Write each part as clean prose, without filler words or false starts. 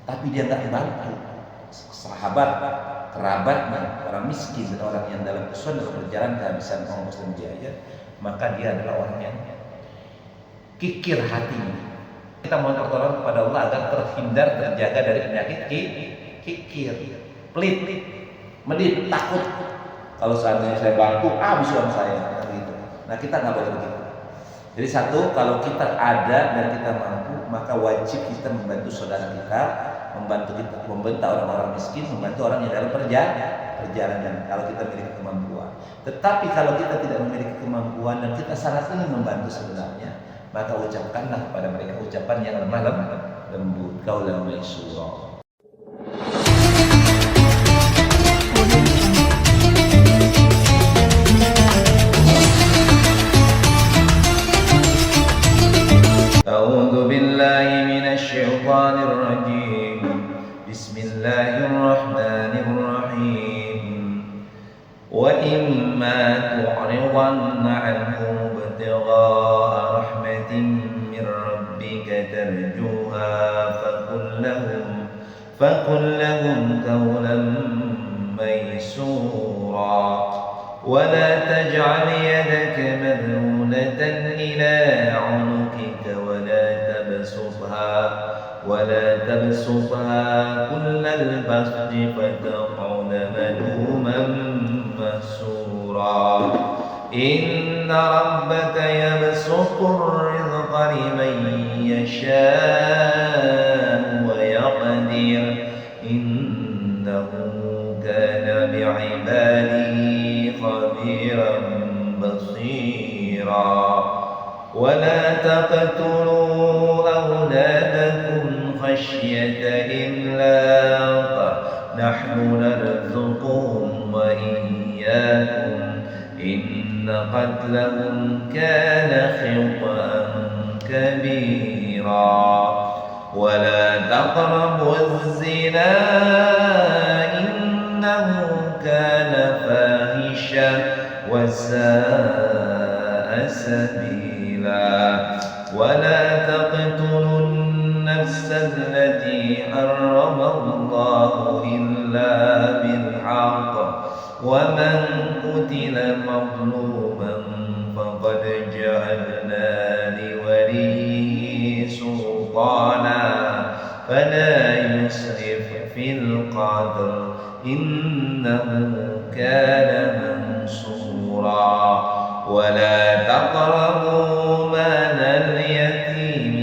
tapi dia nggak bantu sahabat, kerabatnya, orang miskin dan orang yang dalam kesusahan dalam perjalanan kehabisan ongkos dan biaya, maka dia adalah orang yang kikir hatinya. Kita mohon pertolongan kepada Allah agar terhindar, terjaga dari penyakit kikir, pelit, medit, takut. Kalau seandainya saya bantu, habis uang saya, gitu. Nah, kita nggak boleh begitu. Jadi satu, kalau kita ada dan kita mampu, maka wajib kita membantu saudara kita, membantu orang-orang miskin, membantu orang yang dalam perjalanan. Kalau kita memiliki kemampuan. Tetapi kalau kita tidak memiliki kemampuan dan kita sangat ingin membantu sebenarnya, maka ucapkanlah kepada mereka ucapan yang lemah lembut, qaulan maysura. A'udzu billahi minasy syaithanir rajim. Bismillahirrahmanirrahim. Wa imma tu'ridanna 'anhum ibtigha'a rahmatin min rabbika tarjuha faqul lahum qawlan maysura. Wa la taj'al yadaka maghlulatan ila 'unuqika ولا تبسطها كل البسط فتقعد ملوما محسورا إن ربك يبسط الرزق لمن يشاء ويقدر إنه كان بعباده خبيرا بصيرا ولا تقتلوا أولادكم خشية إملاق نحن نرزقهم وإياكم إن قتلهم كان خطأ كبيرا ولا تقربوا الزنا إنه كان فاحشا وساء سبيلا ولا تقتلوا النفس التي حرم الله إلا بالحق ومن قتل مظلوما فقد جعلنا لوليه سلطانا فلا يسرف في القتل إنه كان منصورا ولا تقربوا مال اليتيم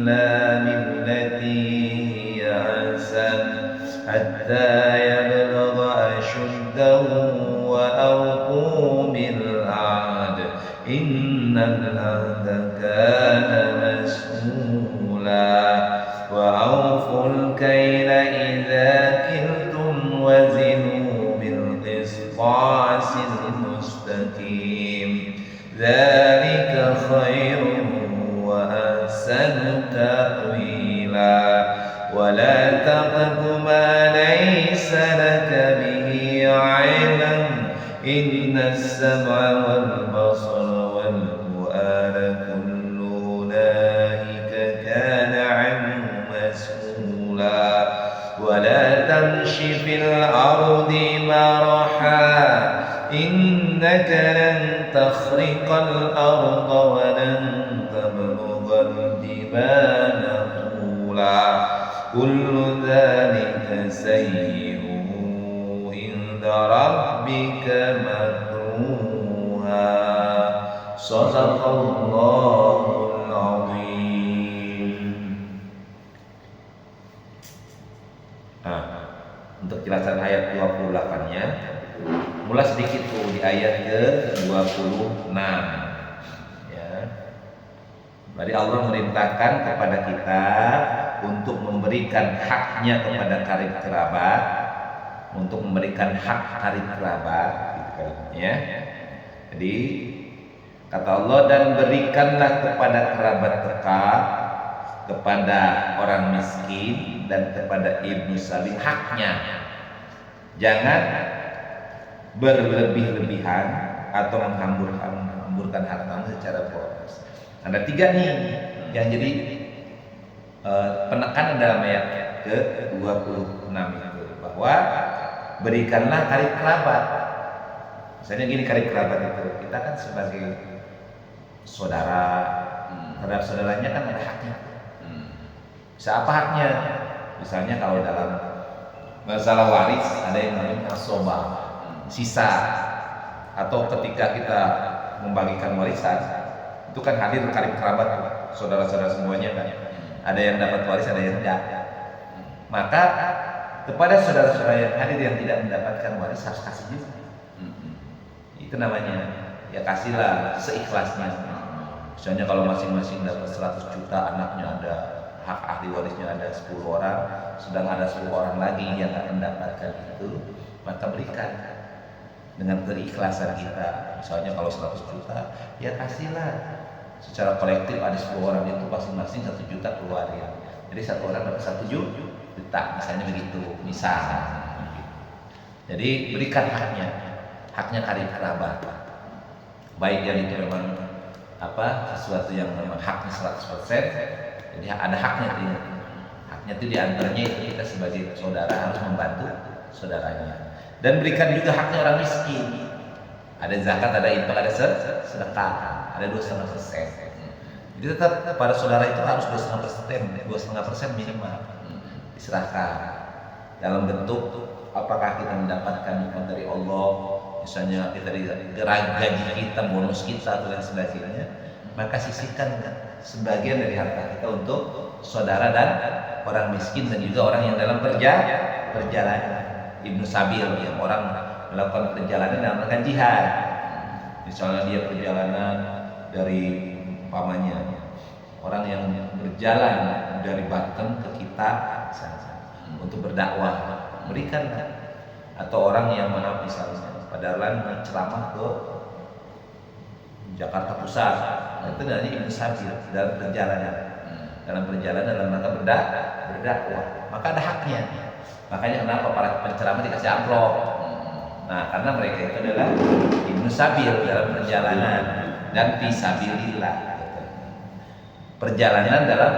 إلا بالتي هي أحسن حتى يبلغ أشده وأوفوا بالعهد إن العهد كان مسؤولا وأوفوا الكيل إذا كلتم وزنوا بالقسطاس المستقيم ذلك خير وأحسن تأويلا ولا تقف ما ليس لك به علم إن السمع والبصر والفؤاد كل أولئك كان عنه مسؤولا ولا تمش في الأرض مرحا إنك لن تخرق الأرض ولن تبلغ الجبال طولا كل ذلك سيئه عند ربك مكروها صدق الله العظيم. Untuk jelasan ayat 28-nya, mulai sedikit di ayat ke-26 ya. Jadi Allah merintahkan kepada kita untuk memberikan haknya kepada karib kerabat, untuk memberikan hak karib kerabat gitu ya. Jadi kata Allah, dan berikanlah kepada kerabat dekat, kepada orang miskin dan kepada ibnu sabil haknya. Jangan berlebih-lebihan atau menghamburkan hartamu secara boros. Ada tiga nih yang jadi penekanan dalam ayat ke-26 itu, bahwa berikanlah karib kerabat. Misalnya gini, karib kerabat itu kita kan sebagai saudara, terhadap saudaranya kan ada haknya. Bisa apa haknya? Misalnya kalau dalam masalah waris ada yang namanya asoba, sisa, atau ketika kita membagikan warisan itu kan hadir karib kerabat, saudara-saudara semuanya kan. Ada yang dapat waris, ada yang tidak. Maka kepada saudara-saudara yang hadir yang tidak mendapatkan waris harus kasih juga. Itu namanya ya kasihlah seikhlasnya. Misalnya kalau masing-masing dapat 100 juta, anaknya ada, hak ahli warisnya ada 10 orang, sedang ada 10 orang lagi yang akan mendapatkan itu, maka berikan dengan keikhlasan kita. Misalnya kalau 100 juta, ya kasihlah secara kolektif, ada 10 orang itu masing-masing 1 juta keluarin. Jadi satu orang dapat 1 juta, misalnya begitu, misal. Jadi berikan haknya karib kerabat. Baik yang itu memang sesuatu yang memang haknya 100%, jadi ada haknya itu. Haknya itu diantaranya itu kita sebagai saudara harus membantu saudaranya. Dan berikan juga haknya orang miskin. Ada zakat, ada infak, ada sedekah, ada 2,5%. Jadi tetap pada saudara itu harus 2,5% minimal diserahkan dalam bentuk apakah kita mendapatkan nikmat dari Allah, misalnya kita gaji kita, bonus kita atau lain sebagainya, maka sisihkan sebagian dari harta kita untuk saudara dan orang miskin, dan juga orang yang dalam perjalanan. Ibnu Sabil, yang orang melakukan perjalanan dalam rangka jihad. Misalnya dia perjalanan dari pamannya, orang yang berjalan dari Banten ke kita untuk berdakwah, berikan. Atau orang yang misalnya padahal menceramah ke Jakarta Pusat, itu namanya Ibnu Sabil dalam perjalanan. Dalam rangka berdakwah, maka ada haknya. Makanya kenapa para penceramah dikasih amplop? Nah, karena mereka itu adalah Ibnu Sabil dalam perjalanan dan fisabilillah. Perjalanan dalam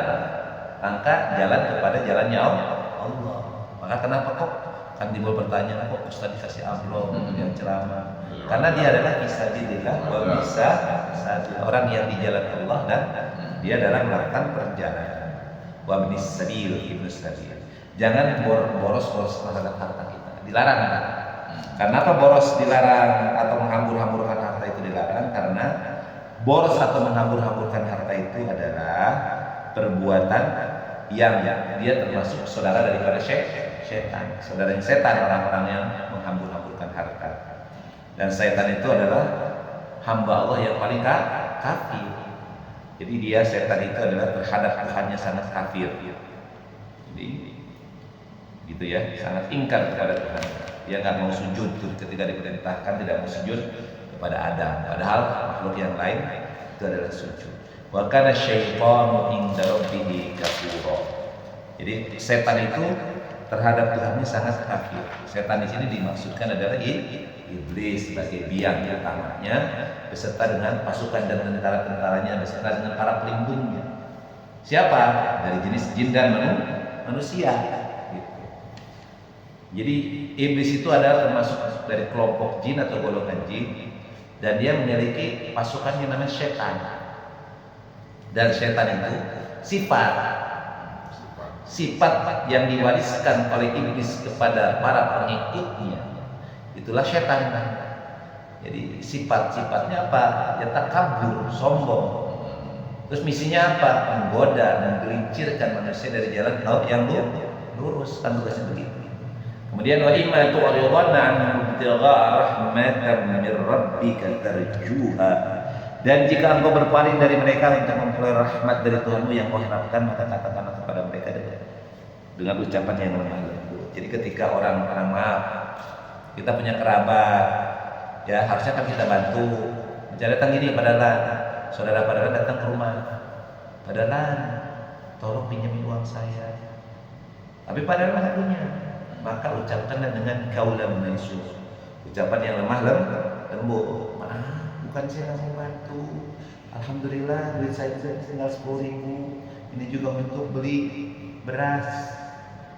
rangka jalan kepada jalannya Allah. Maka kenapa kok kan timbul pertanyaan, kok Ustaz dikasih amplop yang ceramah? Karena dia adalah fisabilillah wa bisa orang yang di jalan Allah dan dia dalam melakukan perjalanan. Wa ibnis sabil, Ibnu Sabil. Jangan boros terhadap harta kita, dilarang. Karena apa boros dilarang atau menghambur-hamburkan harta itu dilarang? Karena boros atau menghambur-hamburkan harta itu adalah perbuatan yang dia termasuk saudara daripada setan. Saudaranya setan, orang-orang yang menghambur-hamburkan harta. Dan setan itu adalah hamba Allah yang paling kafir. Jadi setan itu adalah terhadap Tuhannya sangat kafir. Jadi gitu ya, sangat ingkar kepada Tuhan. Dia nggak mau sujud ketika diperintahkan, tidak mau sujud kepada Adam. Padahal makhluk yang lain itu adalah sujud. Wa kana syaitanu inda rabbih kafura. Jadi setan itu terhadap Tuhannya sangat kafir. Setan di sini dimaksudkan adalah iblis sebagai biang utamanya, beserta dengan pasukan dan tentara-tentaranya, beserta dengan para pelindungnya. Siapa? Dari jenis jin dan manusia. Jadi iblis itu adalah termasuk dari kelompok jin atau golongan jin, dan dia memiliki pasukan yang namanya setan. Dan setan itu sifat yang diwariskan oleh iblis kepada para pengikutnya, itulah setan. Jadi sifat-sifatnya apa? Ya takabur, sombong. Terus misinya apa? Menggoda, menggelincirkan manusia dari jalan yang lurus, kan tugasnya begitu. Kemudian wa imma tu'ridanna 'anhum ibtigha'a rahmatan min rabbika tarjuha. Dan jika engkau berpaling dari mereka untuk memperoleh rahmat dari Tuhanmu yang kau harapkan, maka katakanlah kepada mereka dengan ucapan yang lemah lembut. Jadi ketika orang maaf, kita punya kerabat, ya harusnya kan kita bantu. Misalnya datang gini, padahal saudara datang ke rumah, padahal tolong pinjam uang saya. Tapi padahal nggak punya. Maka ucapkanlah dengan kaulan mansur, ucapan yang lemah lembut. Maaf, bukan saya nggak mau bantu. Alhamdulillah duit saya tinggal 10.000. Ini juga untuk beli beras.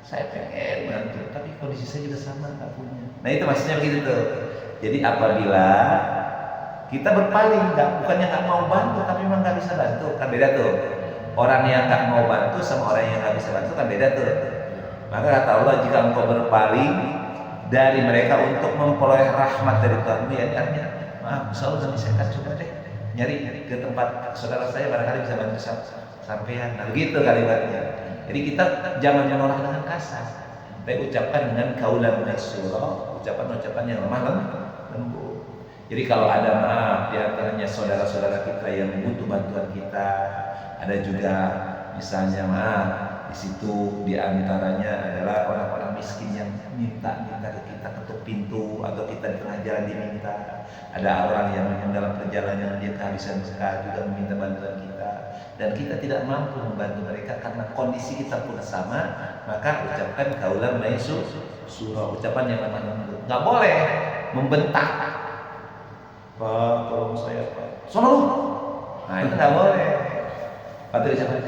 saya pengen bantu, tapi kondisi saya juga sama, nggak punya. Nah itu maksudnya begitu tuh. Jadi apabila kita berpaling, bukannya nggak mau bantu, tapi memang nggak bisa bantu, kan beda tuh. Orang yang nggak mau bantu sama orang yang nggak bisa bantu kan beda tuh. Maka kata Allah, jika engkau berpaling dari mereka untuk memperoleh rahmat dari Tuhanmu, ya artinya maaf, selalu nanti saya akan coba deh nyari ke tempat saudara saya, barangkali bisa bantu sampean. Nah begitu kalimatnya. Jadi kita jangan menolak dengan kasar, tapi ucapkan dengan kaulan maisura, ucapan yang lemah lembut. Jadi kalau ada maaf di antaranya saudara-saudara kita yang butuh bantuan kita, ada juga misalnya maaf di situ di antaranya adalah orang-orang miskin yang minta ke kita ketuk pintu, atau kita di tengah jalan diminta. Ada orang yang dalam perjalanan dia kehabisan bekal juga meminta bantuan kita, dan kita tidak mampu membantu mereka karena kondisi kita pun sama, maka ucapkan kaulan maisura, ucapan yang lemah lembut. Nggak boleh membentak, Pak tolong saya Pak, sono lu. Nah itu nggak boleh. Atau ucapan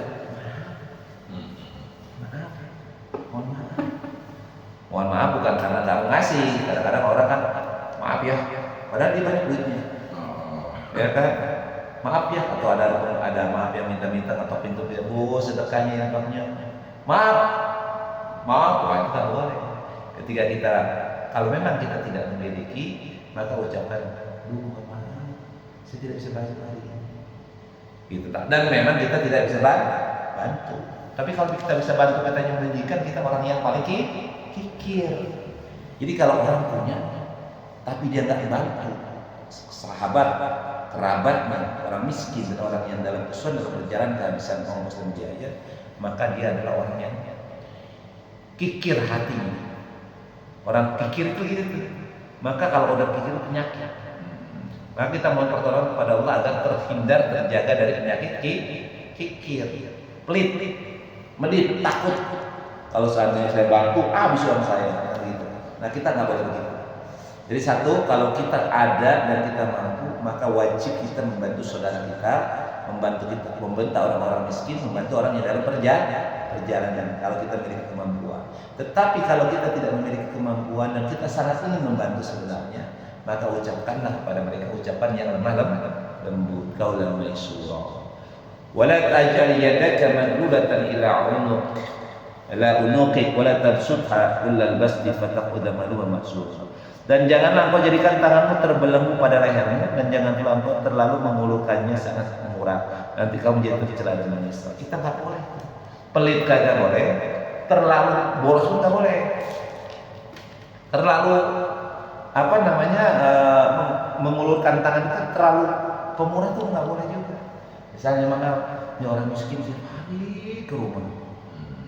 mohon maaf bukan karena nggak mau ngasih. Kadang-kadang orang kan maaf ya, padahal dia banyak duitnya, ya kan, maaf ya. Atau ada maaf yang minta atau pintu dia, bu sedekahnya yang banyak, maaf, wah itu nggak boleh. Ketika kita, kalau memang kita tidak memiliki, maka ucapkan, mohon maaf, saya tidak bisa bantu hari ini, gitu. Dan memang kita tidak bisa bantu. Tapi kalau kita bisa bantu katanya mendidikan, kita orang yang paling kikir. Jadi kalau orang punya tapi dia nggak bantu sahabat, kerabatnya, orang miskin dan orang yang dalam kesulitan dalam perjalanan kehabisan ongkos dan biaya, maka dia adalah orang yang kikir hatinya. Orang kikir itu gitu. Maka kalau udah kikir itu penyakit. Maka kita mohon pertolongan kepada Allah agar terhindar, terjaga dari penyakit kikir, pelit, medit, takut. Kalau seandainya saya bantu, habis uang saya, gitu. Nah kita nggak boleh begitu. Jadi satu, kalau kita ada dan kita mampu, maka wajib kita membantu saudara kita, membantu orang-orang miskin, membantu orang yang dalam perjalanan. Kalau kita memiliki kemampuan. Tetapi kalau kita tidak memiliki kemampuan dan kita sangat ingin membantu sebenarnya, maka ucapkanlah kepada mereka ucapan yang lemah lembut, kaulan maisura. Wala taj'al yadaka maghlulatan ila unuqik wala tabsutha kullal basti fataqud maluman mahsura. Dan janganlah engkau jadikan tanganmu terbelenggu pada lehernya, dan jangan engkau terlalu mengulurkannya sangat murah, nanti kamu jatuh celah dan menyesal. Kita nggak boleh pelit, kagak boleh, terlalu boros pun nggak boleh, terlalu mengulurkan tangan kita terlalu pemurah tuh nggak boleh juga. Misalnya mana ini orang miskin tiap hari ke rumah,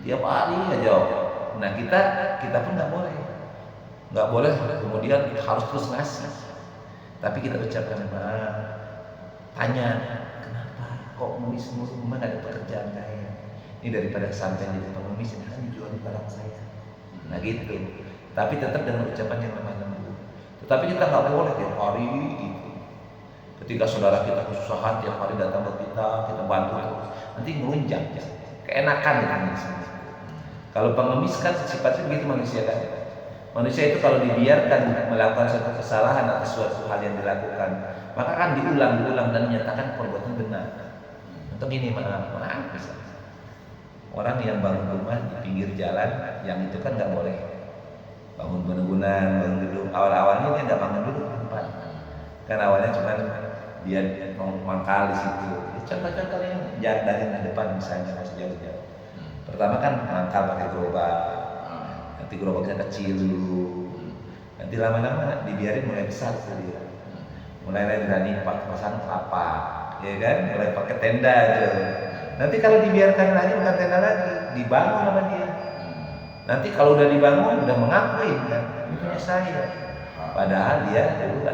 tiap hari aja. Nah kita pun nggak boleh kemudian harus terus ngasih. Tapi kita ucapkan, tanya kenapa kok ngemis rumah nggak ada pekerjaan saya? Ini daripada sampai jadi pengemis, ini kan dijual barang saya. Nah gitu. Tapi tetap dengan ucapan yang lemah lembut. Tetapi kita nggak boleh tiap hari gitu. Ketika saudara kita kesusahan, tiap hari datang ke kita bantu terus, nanti ngelunjak, keenakan gitu. Kalau pengemis kan sifatnya begitu manusia kan. Manusia itu kalau dibiarkan melakukan suatu kesalahan atau suatu hal yang dilakukan, maka kan diulang dan menyatakan perbuatan benar. Untuk gini, maaf misalnya. Orang yang bangun rumah di pinggir jalan, yang itu kan nggak boleh. Bangun bangunan, bangun gedung. Awal-awalnya dia nggak bangun dulu tempat. Kan awalnya cuma dia mangkal di situ. Contoh-contoh yang dari depan misalnya masih jauh-jauh. Pertama kan mangkal pakai gerobak. Nanti gerobaknya kecil dulu, nanti lama-lama dibiarin mulai besar dia, mulai berani pasang kelapa, ya kan, mulai pakai tenda aja. Nanti kalau dibiarkan lagi bukan tenda lagi, dibangun sama dia. Nanti kalau udah dibangun udah mengakui kan, ini punya saya, padahal dia dulu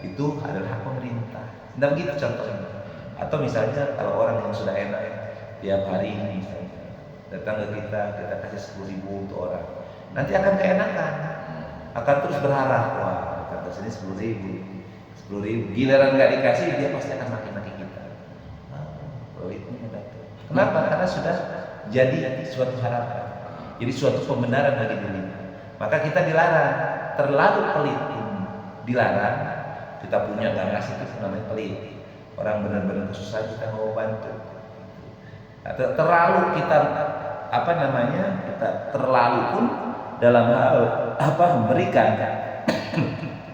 itu adalah hak pemerintah. Nah begitu contohnya. Atau misalnya kalau orang yang sudah enak tiap hari misalnya datang ke kita kasih 10.000 untuk orang, nanti akan keenakan, akan terus berharap, wah datang ke sini 10.000, giliran nggak dikasih dia pasti akan maki-maki kita. Pelitnya datang. Kenapa? Karena sudah jadi suatu harapan. Jadi suatu pembenaran bagi diri. Maka kita dilarang, terlalu pelit pun dilarang. Kita punya nggak ngasih itu namanya pelit. Orang benar-benar kesusahan kita mau bantu. Terlalu kita kita terlalu pun dalam hal memberikan.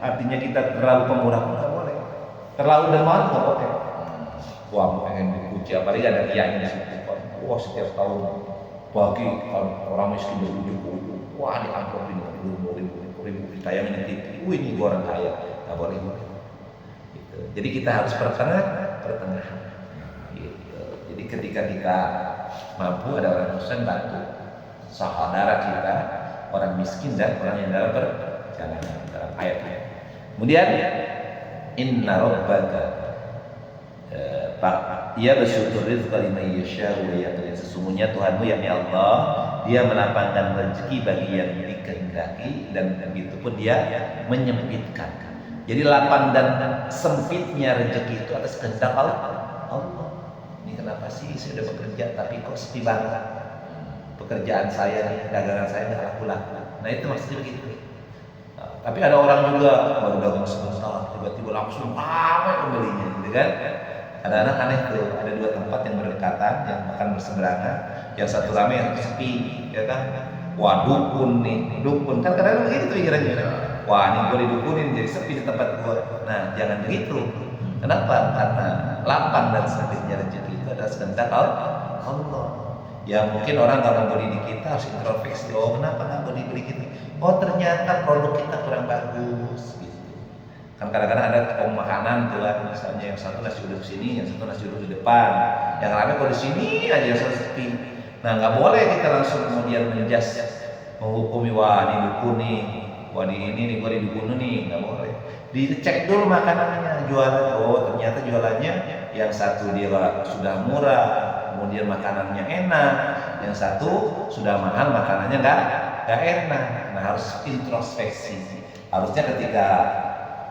Artinya kita terlalu pemurah pun nggak boleh. Terlalu dermawan nggak boleh. Wah, pengen dipuji, apalagi ada kiainya di situ. Wah, setiap tahun bagi orang miskin berujung-ujung. Wah, diamplopin ribu ditayangin di TV. Ini gua orang kaya, nggak boleh gitu. Jadi kita harus pertengahan. Gitu. Jadi ketika kita mampu, ada orang susah bantu saudara kita, orang miskin dan orang yang dalam perjalanan dalam ayatnya. Kemudian inna rabbaka ia bersyukur rizqa liman yasha'u wa yaqdir. Sesungguhnya Tuhanmu yakni Allah, Dia melapangkan rezeki bagi yang dikehendaki dan begitu pun Dia menyempitkan. Jadi lapang dan sempitnya rezeki itu atas kehendak Allah. Ini kenapa sih saya sudah bekerja tapi kok sepi banget? Pekerjaan saya nih, dagangan saya nggak laku-laku. Nah itu maksudnya begitu. Tapi ada orang juga baru dagang sebentar, tiba-tiba langsung ramai pembelinya, gitu kan? Ada anak aneh tuh, ada dua tempat yang berdekatan, yang bahkan berseberangan, yang satu ramai, yang satu sepi, ya kan? Wah dukun nih, dukun kan kadang-kadang begitu pikirannya. Wah ini gue didukunin jadi sepi di tempat gue. Nah jangan begitu. Kenapa? Karena lapang dan sempitnya rezeki itu adalah kehendak Allah. Ya mungkin orang nggak mau beli di kita harus introspeksi. Oh kenapa nggak mau dibeli kita? Oh ternyata produk kita kurang bagus. Gitu. Kan kadang-kadang ada toko makanan tuh kan, misalnya yang satu nasi uduk sini, yang satu nasi uduk di depan, yang ramai kalau di sini aja yang sepi. Nah nggak boleh kita langsung kemudian menjas, menghukumi wah ini dukun nih, wah di ini nih gua didukun nih, nggak boleh. Dicek dulu makanannya, jualan. Oh ternyata jualannya yang satu dia sudah murah, kemudian makanannya enak, yang satu sudah mahal makanannya nggak enak. Nah harus introspeksi. Harusnya ketika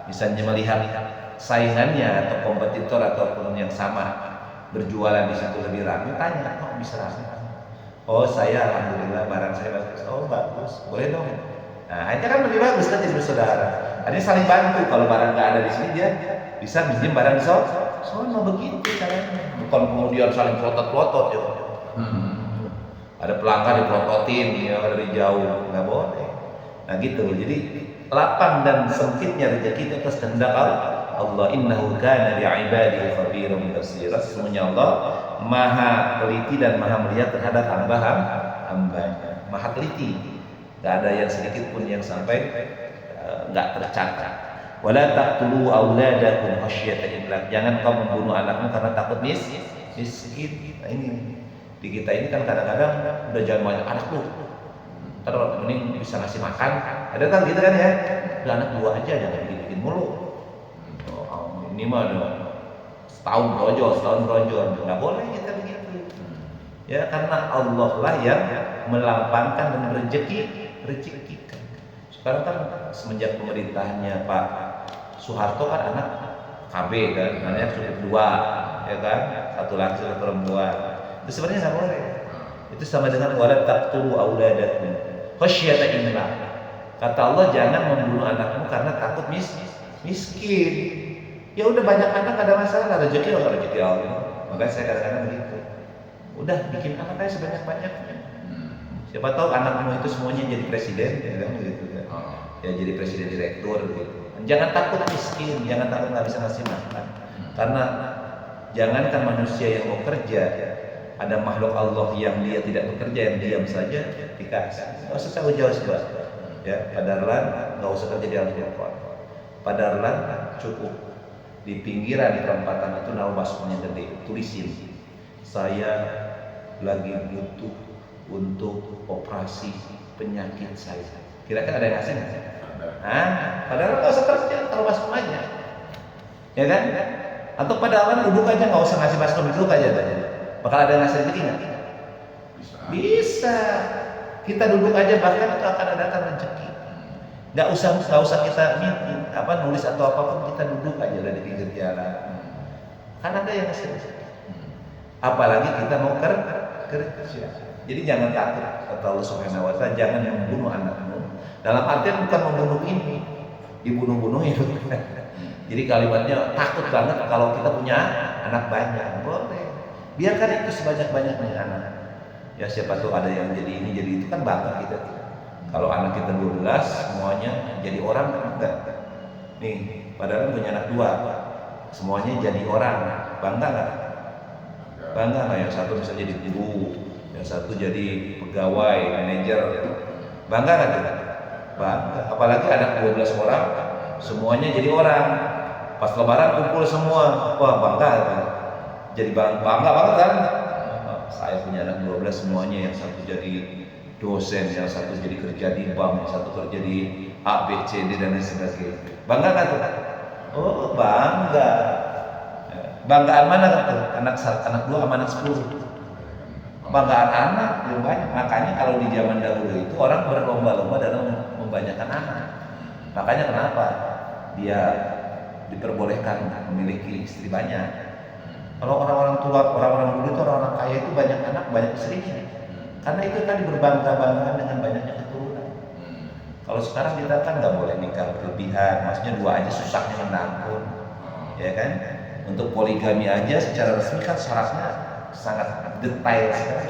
misalnya melihat saingannya atau kompetitor ataupun yang sama berjualan di situ lebih ramai, tanya, kok bisa ramai? Oh saya alhamdulillah barang saya bagus. Oh bagus, boleh dong. Nah akhirnya kan lebih bagus kan jadi bersaudara. Akhirnya saling bantu. Kalau barang nggak ada di sini dia bisa minjem barang di sono begitu caranya. Bukan kemudian saling pelotot-pelotot ya. Ada pelanggan dipelototin ya dari jauh, nggak boleh. Nah gitu. Jadi lapang dan sempitnya rezeki itu atas kehendak Allah. Innahu kana bi'ibadihi khabiran basira. Sesungguhnya Allah maha teliti dan maha melihat terhadap hamba-hambanya. Maha teliti. Gak ada yang sedikit pun yang sampai nggak tercatat. Wala taqtulu auladakum khasyata imlaq. Jangan kau membunuh anakmu karena takut miskin. Nah, ini di kita ini kan kadang-kadang udah jangan banyak anak lu. Ntar mending bisa ngasih makan. Ada kan gitu kan ya. Udah anak dua aja jangan bikin mulu. Oh, ini mah setahun brojol. Nggak boleh kita begitu. Ya karena Allah lah yang melampangkan dan rezekikan. Sekarang kan semenjak pemerintahannya Pak Soeharto kan anak KB kan, namanya cukup dua, ya kan, satu laki satu perempuan. Itu sebenarnya nggak boleh. Itu sama dengan wala taqtulu auladakum khasyata imlaq. Kata Allah jangan membunuh anakmu karena takut miskin. Ya udah banyak anak ada masalah, rezeki Allah. Makanya saya kadang-kadang begitu. Udah bikin anak aja sebanyak-banyaknya. Siapa tahu anakmu itu semuanya jadi presiden, ya kan gitu kan. Ya jadi presiden direktur gitu. Jangan takut miskin, jangan takut nggak bisa ngasih makan. Karena jangankan manusia yang mau kerja, ada makhluk Allah yang dia tidak bekerja, yang diam saja dikasih. Nggak usah jauh-jauh sebab. Ya, padarlan nggak usah kerja di Al-Qur'an. Padarlan cukup di pinggiran di perempatan itu nama baskomnya gede, tulisin saya lagi butuh untuk operasi penyakit saya. Kira-kira ada yang ngasih nggak? Padahal nggak usah kerja, taruh baskom aja, ya kan? Atau padahal duduk aja nggak usah ngasih baskom, duduk aja. Bakal ada yang ngasih rezeki nggak? Bisa. Kita duduk aja bahkan itu akan ada datang rezeki. Nggak usah kita nulis atau apapun, kita duduk aja di pinggir jalan. Kan ada yang ngasih rezeki. Apalagi kita mau kerja. Jadi jangan takut, kata Allah Subhanahu wa taala, jangan membunuh anakmu. Dalam artian bukan membunuh ini, dibunuh-bunuh itu. Jadi kalimatnya takut banget kalau kita punya anak banyak. Boleh. Biarkan itu sebanyak-banyaknya anak. Ya siapa tahu ada yang jadi ini, jadi itu, kan bangga kita. Kalau anak kita 12 semuanya jadi orang, kan enggak. Nih, padahal punya anak 2. Semuanya jadi orang. Bangga enggak? Bangga enggak? Yang satu bisa jadi guru, yang satu jadi pegawai, manajer. Bangga enggak? Bangga. Apalagi anak 12 orang semuanya jadi orang. Pas lebaran kumpul semua. Wah, bangga kan? Jadi bangga banget kan? Saya punya anak 12 semuanya, yang satu jadi dosen, yang satu jadi kerja di bank, yang satu kerja di A, B, C, D dan lain sebagainya. Bangga kan tuh? Oh, bangga. Banggaan mana kan tuh? Anak 2 sama anak 10. Banggaan anak yang banyak. Makanya kalau di zaman dahulu itu orang berlomba-lomba dalam membanyakan anak. Makanya kenapa dia diperbolehkan memiliki istri banyak. Kalau orang-orang tua, orang-orang dulu itu orang-orang kaya itu banyak anak, banyak istrinya. Karena itu tadi berbangga-banggaan dengan banyaknya keturunan. Kalau sekarang kita kan nggak boleh nikah berlebihan, maksudnya 2 aja susahnya menampung, ya kan? Untuk poligami aja secara resmi kan syaratnya sangat detail sekali.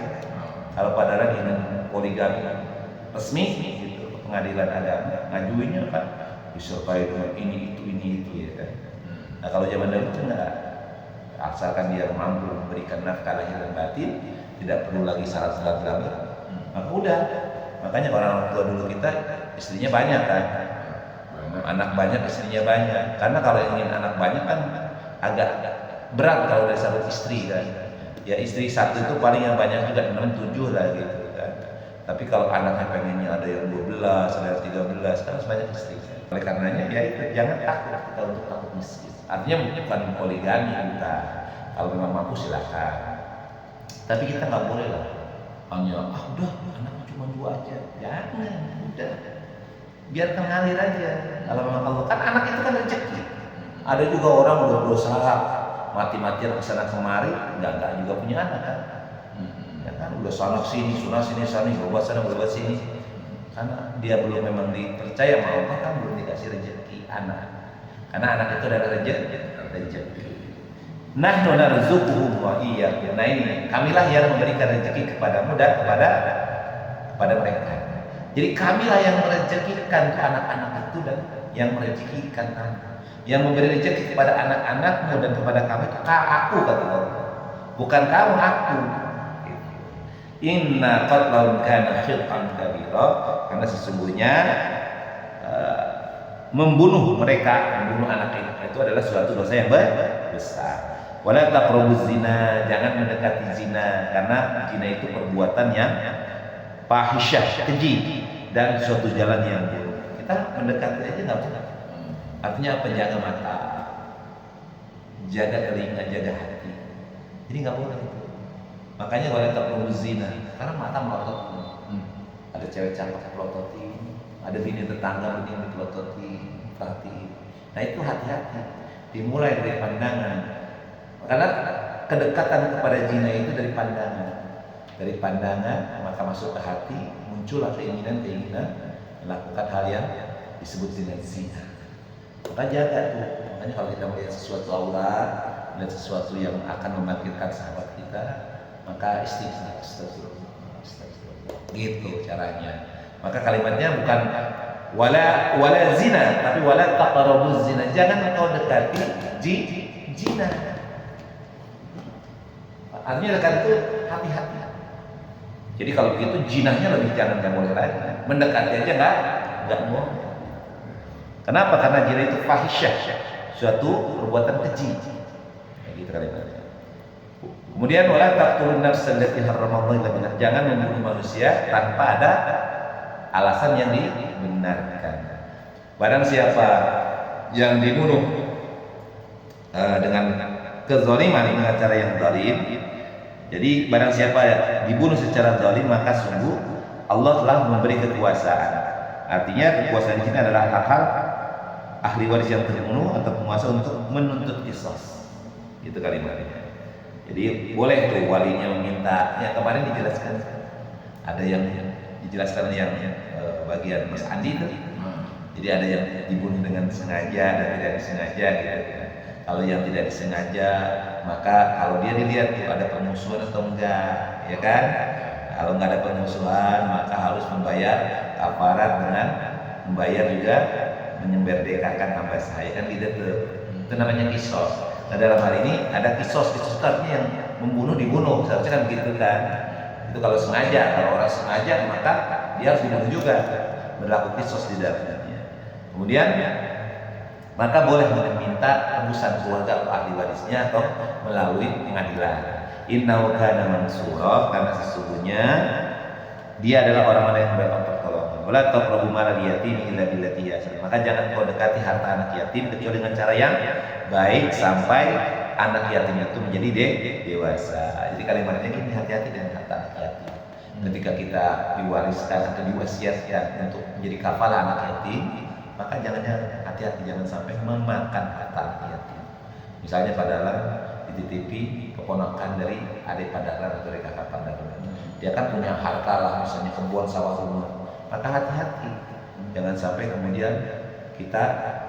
Kalau padahal ingin poligami resmi, gitu, pengadilan agama ngajuinnya kan disertai dengan ini itu ya kan. Nah kalau zaman dulu itu enggak, asalkan dia mampu memberikan nafkah lahir dan batin, tidak perlu lagi syarat-syarat lain, maka udah. Makanya orang tua dulu kita istrinya banyak kan, anak banyak istrinya banyak. Karena kalau ingin anak banyak kan agak berat kalau dari satu istri kan. Ya istri satu itu paling yang banyak juga 6, 7 lah gitu kan. Tapi kalau anaknya pengennya ada yang 12, ada yang 13, kan harus banyak istri. Oleh karenanya ya itu, jangan takut kita untuk takut miskin. Artinya bukan poligami kita. Kalau memang mampu silakan. Tapi kita nggak boleh lah hanya udah anaknya cuma 2 aja. Jangan, udah. Biarkan ngalir aja. Kalau memang Allah kan anak itu kan rezeki. Ada juga orang udah berusaha mati-matian kesana kemari, nggak juga punya anak kan. Ya kan udah sana sini, sana berobat sana berobat sini. Karena dia belum memang dipercaya sama Allah, kan belum dikasih rezeki anak. Karena anak itu adalah rezeki. Nahnu narzuquhum wa iyyakum. Nah ini, kamilah yang memberikan rezeki kepadamu dan kepada mereka. Jadi kamilah yang merezekikan ke anak-anak itu dan yang merezekikan kamu. Yang memberi rezeki kepada anak-anakmu dan kepada kamu itu aku, kata Allah. Bukan kamu, aku. Inna qatlahum kana khit'an kabira, karena sesungguhnya membunuh anak itu adalah suatu dosa yang besar. Wala taqrabuz zina, jangan mendekati zina, karena zina itu perbuatan yang fahisyah, keji, dan suatu jalan yang buruk. Kita mendekati aja nggak boleh. Artinya apa? Jaga mata, jaga telinga, jaga hati. Jadi nggak boleh. Makanya wala taqrabuz zina, karena mata melotot. Ada cewek cakep pelototin, ada bini tetangga yang dipelototin, perhatiin. Nah itu hati-hati. Dimulai dari pandangan. Karena kedekatan kepada zina itu dari pandangan. Dari pandangan maka masuk ke hati, muncullah keinginan melakukan hal yang disebut dengan zina. Maka jaga tuh. Makanya kalau kita melihat sesuatu aurat, melihat sesuatu yang akan membangkitkan sahabat kita, maka istighfar. Gitu caranya. Maka kalimatnya bukan wala zina, tapi wala taqrabuz zina. Jangan engkau dekati zina. Artinya dekat itu hati-hati. Jadi kalau begitu jinahnya lebih jangan nggak boleh lagi. Mendekati aja nggak mau. Kenapa? Karena zina itu fahisyah, suatu perbuatan keji. Kayak gitu kalimatnya. Kemudian wala taqtulun nafsal lati harramallahu illa bilhaq. Jangan membunuh manusia tanpa ada alasan yang dibenarkan. Barang siapa yang dibunuh dengan kezaliman, dengan cara yang zalim, jadi barang siapa dibunuh secara zalim, maka sungguh Allah telah memberi kekuasaan. Artinya kekuasaan di sini adalah hak-hak ahli waris yang terbunuh atau penguasa untuk menuntut qisas. Gitu kalimatnya. Jadi boleh tuh walinya meminta, ya kemarin dijelaskan Ada yang dijelaskan yang bagian Mas Andi itu. Jadi ada yang dibunuh dengan sengaja dan tidak disengaja gitu. Kalau yang tidak disengaja, maka kalau dia dilihat tuh ada permusuhan atau enggak, ya kan? Kalau nggak ada permusuhan, maka harus membayar kafarat dengan membayar juga menyemberdekakan hamba sahaya, kan gitu tuh. Itu namanya kisos. Nah dalam hal ini ada kisos artinya yang membunuh dibunuh, seharusnya kan begitu kan. Itu kalau sengaja, kalau orang sengaja maka dia harus dibunuh juga, berlaku kisos di dalamnya. Kemudian maka boleh meminta tebusan keluarga atau ahli warisnya atau melalui pengadilan. Innahu kana mansura, karena sesungguhnya dia adalah orang yang mendapat pertolongan. Wala taqrabu malal yatim illa billati hiya ahsan. Maka jangan kau dekati harta anak yatim kecuali dengan cara yang baik sampai anak yatim itu menjadi dewasa. Jadi kalimatnya gini, hati-hati dengan harta anak yatim. Ketika kita diwariskan atau diwasiatkan untuk menjadi kafala anak yatim, maka jangan hati-hati, jangan sampai memakan harta anak yatim. Misalnya padahal dititipi keponakan dari adik padaran atau dari kakak padaran, dia kan punya harta lah, misalnya kebun sawah rumah, maka hati-hati jangan sampai kemudian kita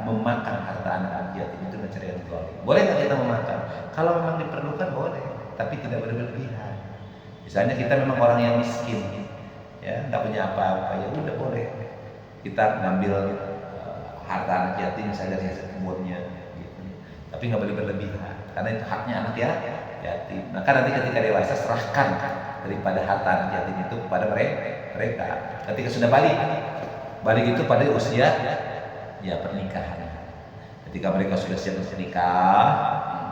memakan harta anak yatim itu dengan cara yang zalim. Boleh nggak kita memakan? Kalau memang diperlukan boleh, tapi tidak berlebihan. Misalnya kita memang orang yang miskin, ya nggak punya apa-apa, ya udah boleh kita ngambil harta anak yatim misalnya dari hasil kebunnya, gitu. Tapi nggak boleh berlebihan, karena itu haknya anak yatim. Maka nanti ketika dewasa serahkan daripada harta anak yatim itu kepada mereka. Ketika sudah balik itu pada usia ya pernikahan. Ketika mereka sudah siap menikah,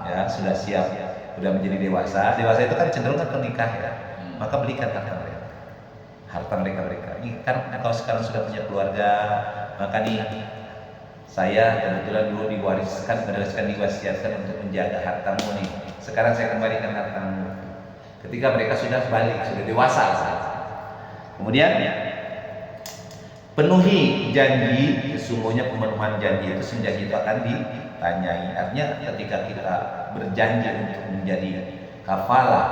ya sudah siap, sudah menjadi dewasa itu kan cenderung kan menikah ya. Maka belikan harta mereka. Ini kan kalau sekarang sudah punya keluarga, maka nih saya kebetulan dulu diwasiatkan untuk menjaga hartamu nih. Sekarang saya kembalikan hartamu. Ketika mereka sudah balik, sudah dewasa. Kemudian penuhi janji, sesungguhnya pemenuhan janji itu janji itu akan ditanyai. Artinya ketika kita berjanji untuk menjadi kafala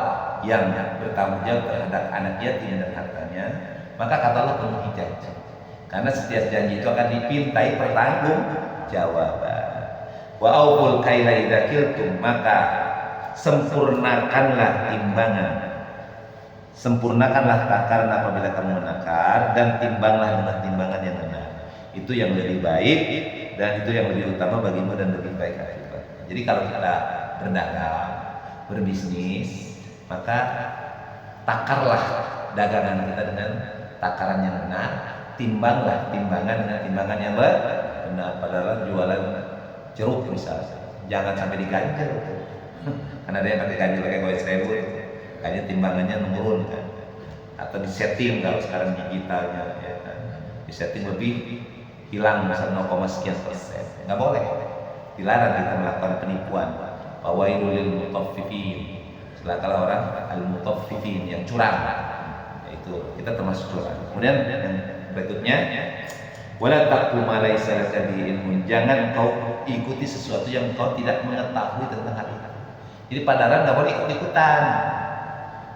yang bertanggung jawab terhadap anak yatim dan hartanya, maka kata Allah penuhi janji. Karena setiap janji itu akan dipintai pertanggungjawaban. Wa auful kaila idza kiltum, maka sempurnakanlah timbangan. Sempurnakanlah takaran apabila kamu menakar, dan timbanglah dengan timbangan yang benar. Itu yang lebih baik dan itu yang lebih utama bagimu dan lebih baik akibatnya. Jadi kalau kita berdagang, berbisnis, maka takarlah dagangan kita dengan takaran yang benar. Timbanglah timbangan dengan timbangan yang benar. Padahal jualan jeruk misalnya, jangan sampai diganjel. Karena ada yang pakai ganjel pakai koin 1000, kayaknya timbangannya menurun kan. Atau disetting kalau sekarang digitalnya, ya kan, disetting lebih hilang misalnya 0, sekian persen. Nggak boleh, dilarang kita melakukan penipuan. Fawailul lil mutaffifin, celakalah orang al-mutaffifin yang curang. Itu kita termasuk curang. Kemudian yang berikutnya, wala taqfu ma laysa laka bihi ilmun, jangan kau ikuti sesuatu yang kau tidak mengetahui tentang hal itu. Jadi padaran nggak boleh ikut-ikutan.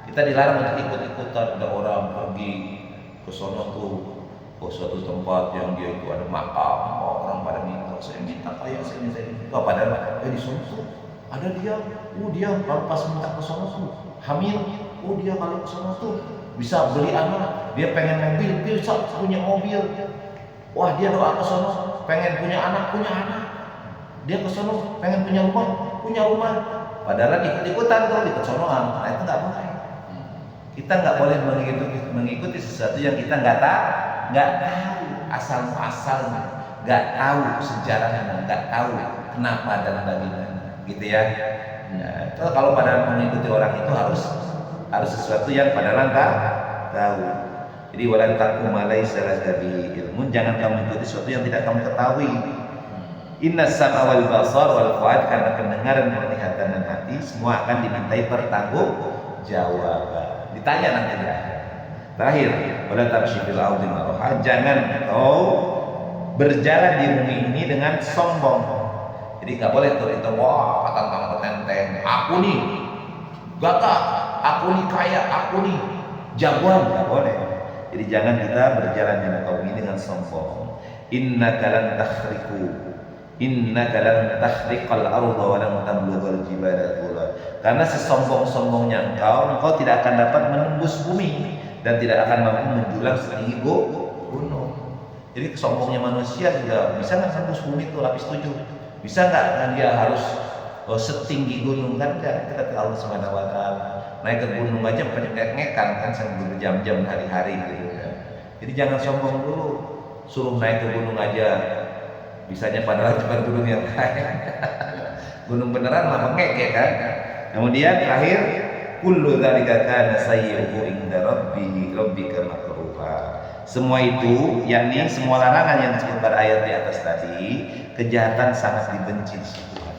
Kita dilarang untuk ikut-ikutan. Ada orang pergi ke sono tuh, ke suatu tempat yang dia itu ada makam, orang pada minta, saya minta kayak saya minta itu. Padahal di sono tuh ada dia, dia kalau pas minta ke sono tuh hamil, dia kalau ke sono tuh bisa beli anak, dia pengen mobil, bisa punya mobil. Wah, dia doa ke sono pengen punya anak. Dia ke sono pengen punya rumah. Padahal ikut-ikutan tuh, ikut sonoan. Nah itu nggak boleh. Kita nggak boleh mengikuti sesuatu yang kita nggak tahu asal-muasalnya, nggak tahu sejarahnya, nggak tahu kenapa dan bagaimana, gitu ya. Nah, itu kalau pada mengikuti orang itu harus sesuatu yang padahal nggak tahu. Jadi wala taqfu ma laysa laka bihi ilmun, jangan kamu mengikuti sesuatu yang tidak kamu ketahui. Inna sam'a wal basar wal fuad, karena pendengaran, penglihatan dan hati semua akan dimintai pertanggungjawaban. Ditanya nanti terakhir, wala tamshi fil ardi maraha, jangan kau berjalan di bumi ini dengan sombong. Jadi nggak boleh tuh itu tantang petenteng, aku nih gagah, aku nih kaya, aku nih jagoan, nggak boleh. Jadi jangan kita berjalan dengan kaum ini dengan sombong. Innaka lan takhriqal arda wa lan tablughal jibala tula. Karena sesombong-sombongnya engkau tidak akan dapat menembus bumi dan tidak akan mampu menjulang setinggi gunung. Jadi kesombongnya manusia juga bisa nggak tembus bumi itu lapis 7? Bisa nggak? Kan dia harus setinggi gunung kan? Enggak. Itu kata Allah Subhanahu Wa Taala. Naik ke gunung aja ngek-ngekan kan sambil berjam-jam hari-hari gitu kan. Jadi jangan sombong dulu. Suruh naik ke gunung aja. Bisanya padahal cuma gunung yang lain. Gunung beneran mah mengek ya kan. Kemudian terakhir kullu dzalika kana sayyi'uhu inda rabbika makruha. Semua itu yakni semua larangan yang disebut pada ayat di atas tadi, kejahatan sangat dibenci di Tuhan.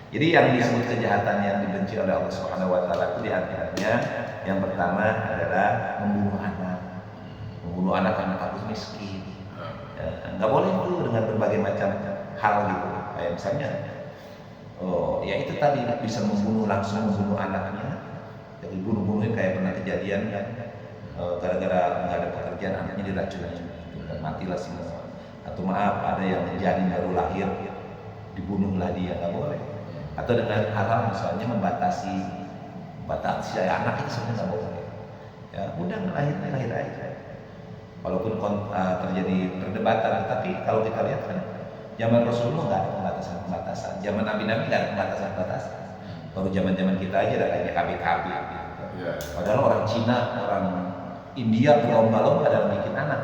Jadi yang disebut kejahatan yang dibenci oleh Allah Subhanahu wa taala itu di antaranya yang pertama adalah membunuh anak takut miskin. Ya, nggak boleh itu dengan berbagai macam hal gitu. Kayak misalnya ya itu tadi bisa langsung membunuh anaknya. Jadi bunuh-bunuhin kayak pernah kejadian kan, gara-gara nggak ada pekerjaan anaknya diracuni dan matilah semua. Atau maaf ada yang janin baru lahir dibunuhlah dia, nggak boleh. Atau dengan hal-hal misalnya membatasi anak itu sebenarnya nggak boleh. Ya udah lahir aja. Walaupun terjadi perdebatan, tetapi kalau kita lihat kan zaman Rasulullah nggak ada pembatasan, zaman Nabi-Nabi nggak ada pembatasan. Baru zaman kita aja ada kayak KB gitu. Padahal orang Cina, orang India berlomba-lomba dalam bikin anak.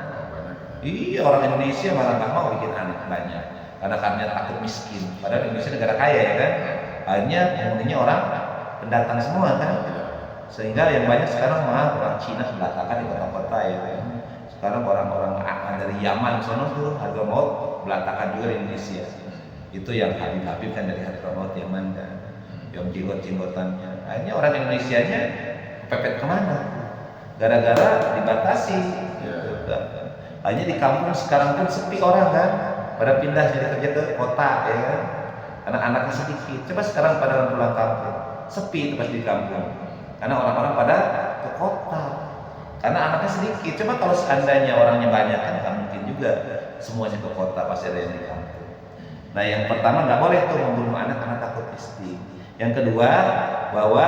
Iya, orang Indonesia malah nggak mau bikin anak banyak karena takut miskin. Padahal Indonesia negara kaya ya kan. Akhirnya penghuninya orang pendatang semua kan. Sehingga yang banyak sekarang malah orang Cina belatakan di kota-kota ya kan. Sekarang orang-orang dari Yaman sono tuh harga maut belatakan juga di Indonesia. Itu yang Habib kan dari harga maut Yaman kan. Yang jenggot-jenggotannya. Akhirnya orang Indonesianya pepet kemana? Gara-gara dibatasi. Hanya di kampung sekarang pun sepi orang kan, pada pindah jadi kerja ke kota ya kan. Anak-anaknya sedikit. Coba sekarang pada pulang kampung, sepi itu pas di kampung. Karena orang-orang pada ke kota. Karena anaknya sedikit. Coba kalau seandainya orangnya banyak kan nggak mungkin juga semuanya ke kota, pasti ada yang di kampung. Nah yang pertama nggak boleh tuh membunuh anak karena takut miskin. Yang kedua bahwa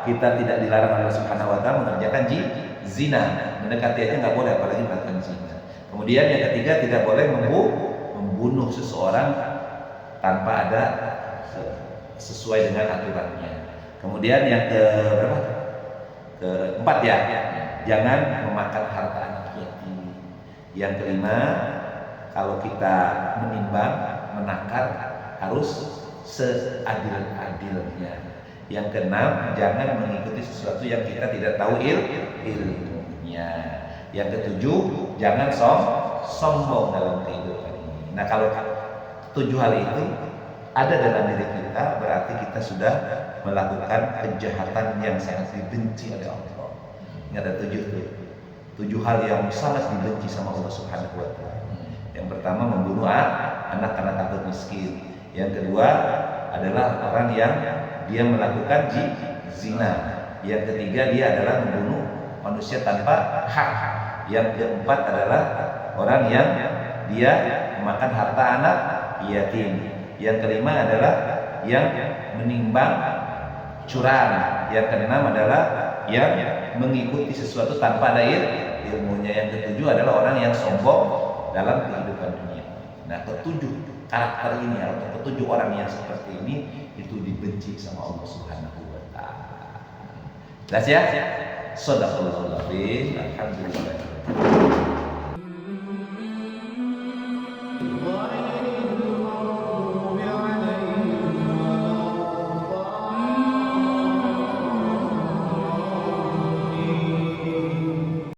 kita tidak dilarang oleh Subhanahu Wa Taala mengerjakan zina, mendekati aja nggak boleh apalagi melakukan zina. Kemudian yang ketiga tidak boleh membunuh seseorang tanpa ada sesuai dengan aturannya. Kemudian yang keempat ya, jangan memakan harta anak yatim. Yang kelima, kalau kita menimbang, menakar harus seadil-adilnya. Yang keenam, jangan mengikuti sesuatu yang kita tidak tahu ilmunya. Yang ketujuh, jangan sombong dalam kehidupan ini. Nah kalau 7 hal itu ada dalam diri kita, berarti kita sudah melakukan kejahatan yang sangat dibenci oleh Allah. Ini ada 7 hal yang sangat dibenci sama Allah Subhanahu Wa Taala. Yang pertama membunuh anak karena takut miskin. Yang kedua adalah orang yang dia melakukan zina. Yang ketiga dia adalah membunuh manusia tanpa hak. Yang keempat adalah orang yang dia memakan harta anak yatim. Yang kelima adalah yang menimbang curang. Yang keenam adalah yang mengikuti sesuatu tanpa ada ilmunya. Yang ketujuh adalah orang yang sombong dalam kehidupan dunia. Nah, ketujuh karakter ini atau ketujuh orang yang seperti ini itu dibenci sama Allah Subhanahu wa taala. Jelas ya? Shadaqallahul azim. Alhamdulillah.